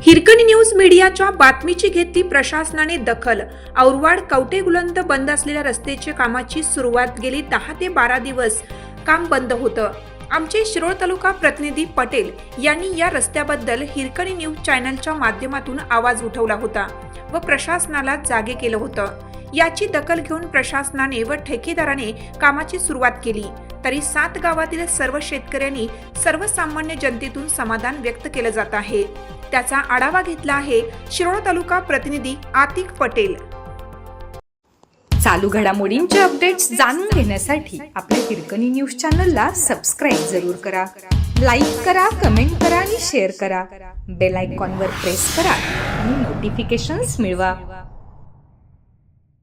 Hirkani news मीडियाच्या बातमीची घेतली प्रशासनाने दखल। औरवाड कवठे गुलंद बंद असलेल्या रस्त्याच्या कामाची सुरुवात गेली 10 ते 12 दिवस काम बंद होतं। आमचे शिरोळ तालुका प्रतिनिधी पटेल यांनी या रस्त्याबद्दल हिरकणी न्यूज चॅनलच्या माध्यमातून आवाज उठवला होता व प्रशासनाला जागे केलं होतं। याची दखल घेऊन प्रशासनाने व ठेकेदाराने कामाची सुरुवात केली, तरी 7 गावातील सर्व शेतकऱ्यांनी सर्वसामान्य जनतेतून समाधान व्यक्त केलं जात आहे। त्याचा आढावा घेतला आहे शिरोळ तालुका प्रतिनिधी आतिक पटेल। चालू घडामोडींचे अपडेट्स जाणून घेण्यासाठी आपल्या हिरकणी न्यूज चॅनलला सबस्क्राईब जरूर करा, लाईक करा, कमेंट करा आणि शेअर करा। बेल आयकॉनवर प्रेस करा आणि नोटिफिकेशन्स मिळवा।